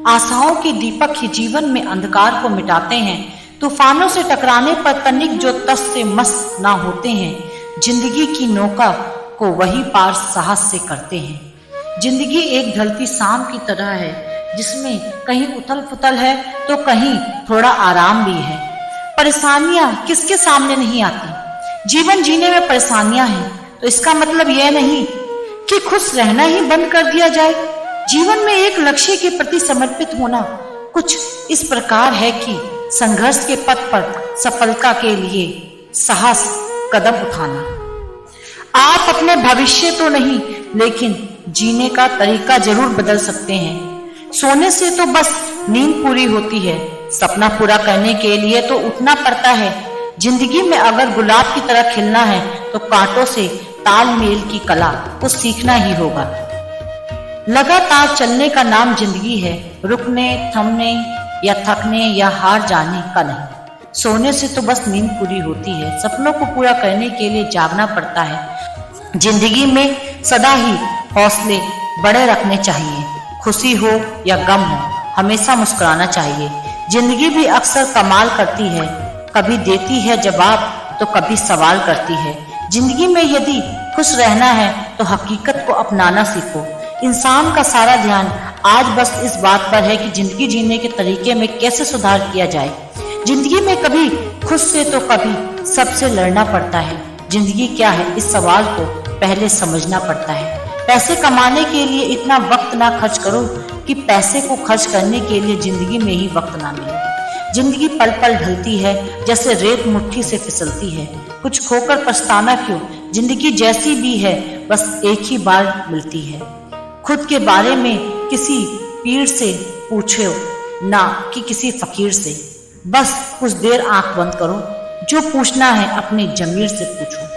आशाओं के दीपक ही जीवन में अंधकार को मिटाते हैं। तूफानों से टकराने पर तनिक जो तस से मस ना होते हैं, जिंदगी की नौका को वही पार साहस से करते हैं। जिंदगी एक ढलती शाम की तरह है, जिसमें कहीं उथल पुथल है तो कहीं थोड़ा आराम भी है। परेशानियां किसके सामने नहीं आती। जीवन जीने में परेशानियां हैं तो इसका मतलब यह नहीं कि खुश रहना ही बंद कर दिया जाए। जीवन में एक लक्ष्य के प्रति समर्पित होना कुछ इस प्रकार है कि संघर्ष के पथ पर सफलता के लिए साहस कदम उठाना। आप अपने भविष्य तो नहीं, लेकिन जीने का तरीका जरूर बदल सकते हैं। सोने से तो बस नींद पूरी होती है, सपना पूरा करने के लिए तो उठना पड़ता है। जिंदगी में अगर गुलाब की तरह खिलना है तो कांटों से तालमेल की कला को सीखना ही होगा। लगातार चलने का नाम जिंदगी है, रुकने, थमने या थकने या हार जाने का नहीं। सोने से तो बस नींद पूरी होती है, सपनों को पूरा करने के लिए जागना पड़ता है। जिंदगी में सदा ही हौसले बड़े रखने चाहिए। खुशी हो या गम हो, हमेशा मुस्कुराना चाहिए। जिंदगी भी अक्सर कमाल करती है, कभी देती है जवाब तो कभी सवाल करती है। जिंदगी में यदि खुश रहना है तो हकीकत को अपनाना सीखो। इंसान का सारा ध्यान आज बस इस बात पर है कि जिंदगी जीने के तरीके में कैसे सुधार किया जाए। जिंदगी में कभी खुद से तो कभी सबसे लड़ना पड़ता है। जिंदगी क्या है, इस सवाल को पहले समझना पड़ता है। पैसे कमाने के लिए इतना वक्त ना खर्च करो कि पैसे को खर्च करने के लिए जिंदगी में ही वक्त ना मिले। जिंदगी पल पल ढलती है, जैसे रेत मुट्ठी से फिसलती है। कुछ खोकर पछताना क्यों, जिंदगी जैसी भी है बस एक ही बार मिलती है। खुद के बारे में किसी पीर से पूछो ना कि किसी फकीर से। बस कुछ देर आंख बंद करो, जो पूछना है अपने जमीर से पूछो।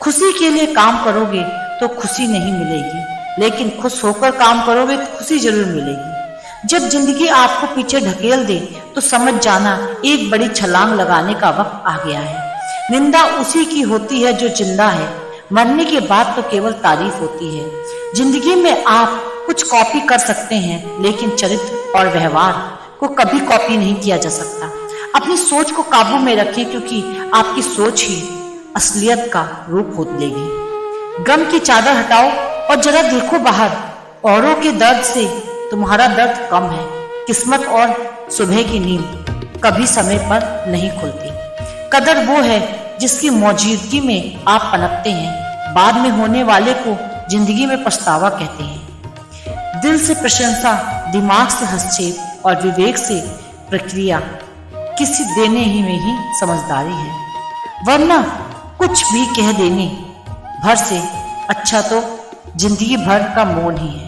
खुशी के लिए काम करोगे तो खुशी नहीं मिलेगी, लेकिन खुश होकर काम करोगे तो खुशी जरूर मिलेगी। जब जिंदगी आपको पीछे ढकेल दे तो समझ जाना एक बड़ी छलांग लगाने का वक्त आ गया है। निंदा उसी की होती है जो जिंदा है, मरने के बाद तो केवल तारीफ होती है। जिंदगी में आप कुछ कॉपी कर सकते हैं, लेकिन चरित्र और व्यवहार को कभी कॉपी नहीं किया जा सकता। अपनी सोच को काबू में रखें, क्योंकि आपकी सोच ही असलियत का रूप लेगी। गम की चादर हटाओ और जरा देखो बाहर। औरों के दर्द से तुम्हारा दर्द कम है। किस्मत और सुबह की नींद कभी समय पर नहीं खुलती। कदर वो है जिसकी मौजूदगी में आप पनपते हैं। बाद में होने वाले को जिंदगी में पछतावा कहते हैं। दिल से प्रशंसा, दिमाग से हस्तक्षेप और विवेक से प्रक्रिया किसी देने ही में ही समझदारी है, वरना कुछ भी कह देने भर से अच्छा तो जिंदगी भर का मौन ही है।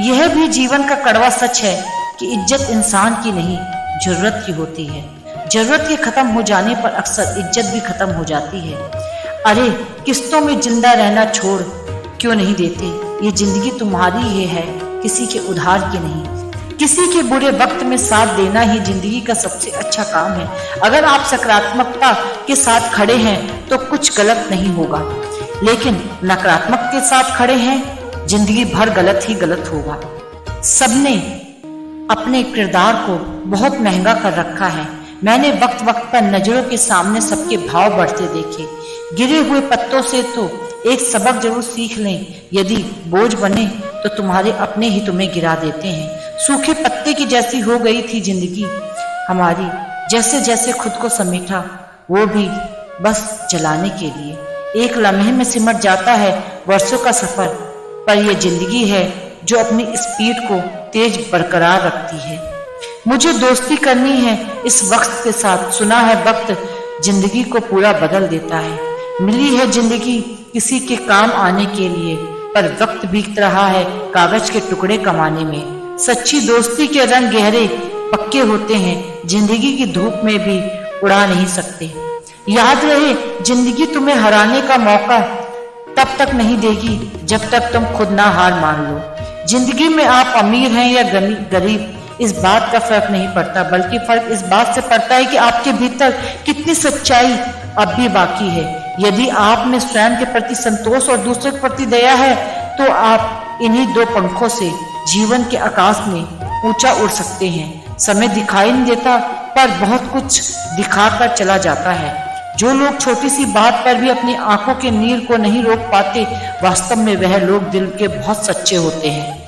यह भी जीवन का कड़वा सच है कि इज्जत इंसान की नहीं, जरूरत की होती है। जरूरत के खत्म हो जाने पर अक्सर इज्जत भी खत्म हो जाती है। अरे किस्तों में जिंदा रहना छोड़ क्यों नहीं देते। ये जिंदगी तुम्हारी ही है, किसी के उधार की नहीं। किसी के बुरे वक्त में साथ देना ही जिंदगी का सबसे अच्छा काम है। अगर आप सकारात्मकता के साथ खड़े हैं तो कुछ गलत नहीं होगा, लेकिन नकारात्मक के साथ खड़े हैं जिंदगी भर गलत ही गलत होगा। सबने अपने किरदार को बहुत महंगा कर रखा है। मैंने वक्त वक्त पर नजरों के सामने सबके भाव बढ़ते देखे। गिरे हुए पत्तों से तो एक सबक जरूर सीख लें। यदि बोझ बने तो तुम्हारे अपने ही तुम्हें गिरा देते हैं। सूखे पत्ते की जैसी हो गई थी जिंदगी हमारी। जैसे जैसे खुद को समेटा, वो भी बस जलाने के लिए। एक लम्हे में सिमट जाता है वर्षों का सफर, पर यह जिंदगी है जो अपनी स्पीड को तेज बरकरार रखती है। मुझे दोस्ती करनी है इस वक्त के साथ। सुना है वक्त जिंदगी को पूरा बदल देता है। मिली है जिंदगी किसी के काम आने के लिए, पर वक्त बीत रहा है कागज के टुकड़े कमाने में। सच्ची दोस्ती के रंग गहरे पक्के होते हैं, जिंदगी की धूप में भी उड़ा नहीं सकते। याद रहे, जिंदगी तुम्हें हराने का मौका तब तक नहीं देगी जब तक तुम खुद ना हार मान लो। जिंदगी में आप अमीर हैं या गरीब, इस बात का फर्क नहीं पड़ता, बल्कि फर्क इस बात से पड़ता है कि आपके भीतर कितनी सच्चाई अब भी बाकी है। यदि आप में स्वयं के प्रति संतोष और दूसरे के प्रति दया है, तो आप इन्हीं दो पंखों से जीवन के आकाश में ऊंचा उड़ सकते हैं। समय दिखाई नहीं देता पर बहुत कुछ दिखाकर चला जाता है। जो लोग छोटी सी बात पर भी अपनी आंखों के नीर को नहीं रोक पाते, वास्तव में वह लोग दिल के बहुत सच्चे होते हैं।